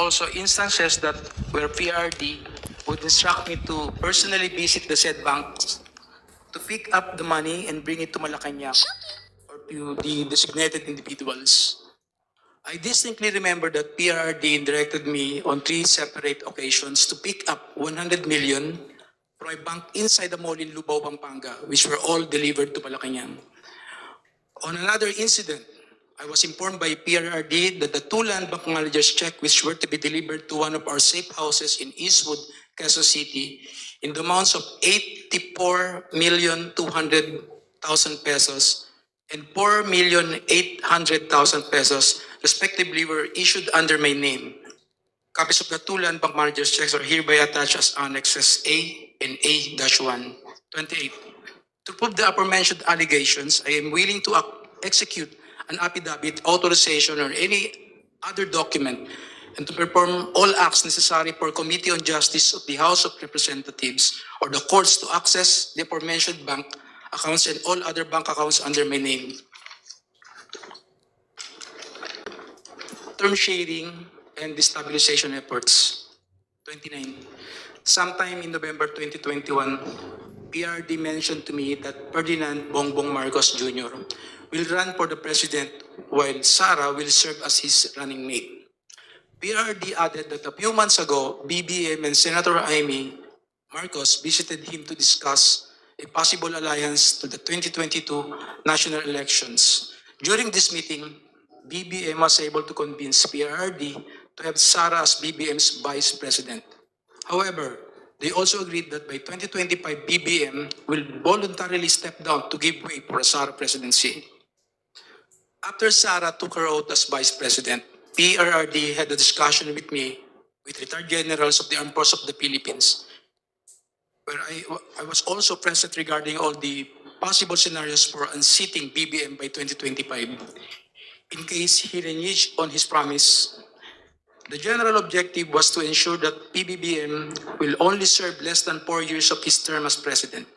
also instances that where PRD would instruct me to personally visit the said banks to pick up the money and bring it to Malacanang or to the designated individuals. I distinctly remember that PRD directed me on 3 separate occasions to pick up 100 million from a bank inside the mall in Lubao, Pampanga, which were all delivered to Malacanang. On another incident, I was informed by PRRD that the 2 land bank managers' check which were to be delivered to one of our safe houses in Eastwood, Quezon City, in the amounts of 84,200,000 pesos and 4,800,000 pesos, respectively, were issued under my name. Copies of the 2 land bank managers' checks are hereby attached as annexes A and A-1. 28. To prove the aforementioned allegations, I am willing to execute an affidavit, authorization, or any other document, and to perform all acts necessary for Committee on Justice of the House of Representatives or the courts to access the aforementioned bank accounts and all other bank accounts under my name. Term sharing and destabilization efforts. 29. Sometime in November 2021, PRD mentioned to me that Ferdinand Bongbong Marcos Jr. will run for the president while Sara will serve as his running mate. PRD added that a few months ago, BBM and Senator Amy Marcos visited him to discuss a possible alliance to the 2022 national elections. During this meeting, BBM was able to convince PRD to have Sara as BBM's vice president. However, they also agreed that by 2025, BBM will voluntarily step down to give way for a Sara presidency. After Sara took her oath as vice president, PRRD had a discussion with me with retired generals of the Armed Forces of the Philippines, where I was also present regarding all the possible scenarios for unseating BBM by 2025. In case he reneged on his promise, the general objective was to ensure that PBBM will only serve less than 4 years of his term as president,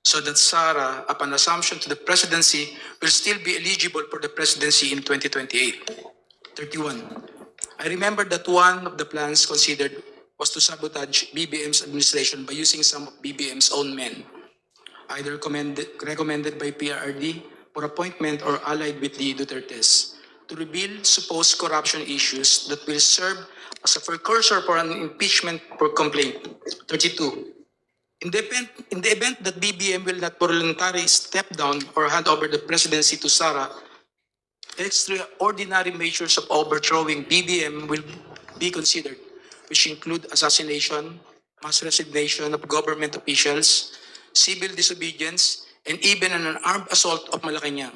so that Sara, upon assumption to the presidency, will still be eligible for the presidency in 2028. 31. I remember that one of the plans considered was to sabotage BBM's administration by using some of BBM's own men, either recommended by PRRD for appointment or allied with the Dutertes, to reveal supposed corruption issues that will serve as a precursor for an impeachment for complaint. 32. In the event that BBM will not voluntarily step down or hand over the presidency to Sara, extraordinary measures of overthrowing BBM will be considered, which include assassination, mass resignation of government officials, civil disobedience, and even an armed assault of Malacanang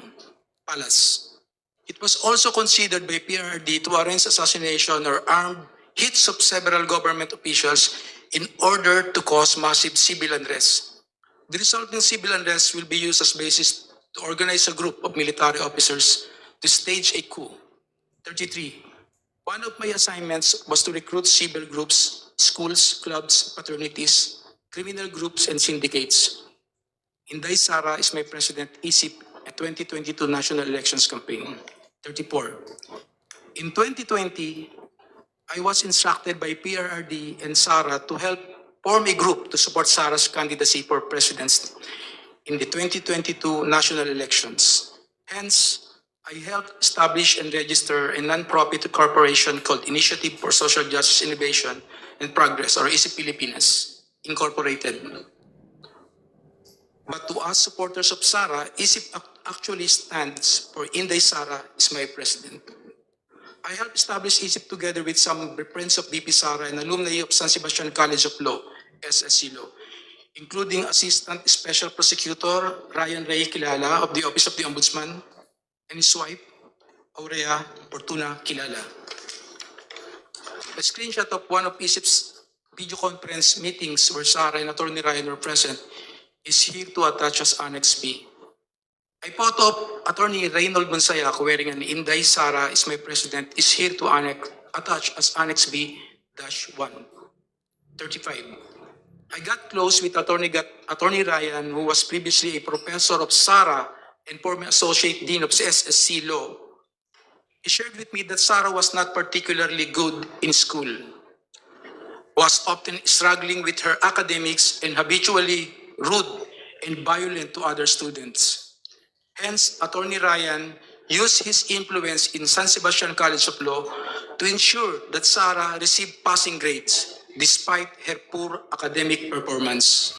Palace. It was also considered by PRD to arrange assassination or armed hits of several government officials in order to cause massive civil unrest. The resulting civil unrest will be used as basis to organize a group of military officers to stage a coup. 33. One of my assignments was to recruit civil groups, schools, clubs, fraternities, criminal groups, and syndicates. Inday Sara is my president, ISIP, at 2022 national elections campaign. 34. In 2020, I was instructed by PRRD and Sara to help form a group to support Sara's candidacy for president in the 2022 national elections. Hence, I helped establish and register a non-profit corporation called Initiative for Social Justice Innovation and Progress, or ISIP Pilipinas, Incorporated. But to us supporters of Sara, ISIP actually stands for Inday Sara is my president. I helped establish ISIP together with some friends of VP Sara and alumni of San Sebastian College of Law, SSC Law, including Assistant Special Prosecutor Ryan Ray Kilala of the Office of the Ombudsman and his wife, Aurea Fortuna Kilala. A screenshot of one of ISIP's video conference meetings where Sara and Attorney Ryan were present is here to attach as Annex B. A photo of Attorney Reynold Monsayac wearing an Inday Sara is my president is here to attach as Annex B-1. 35. I got close with Attorney Ryan, who was previously a professor of Sara and former associate dean of SSC Law. He shared with me that Sarah was not particularly good in school, was often struggling with her academics and habitually rude and violent to other students. Hence, Attorney Ryan used his influence in San Sebastian College of Law to ensure that Sarah received passing grades despite her poor academic performance.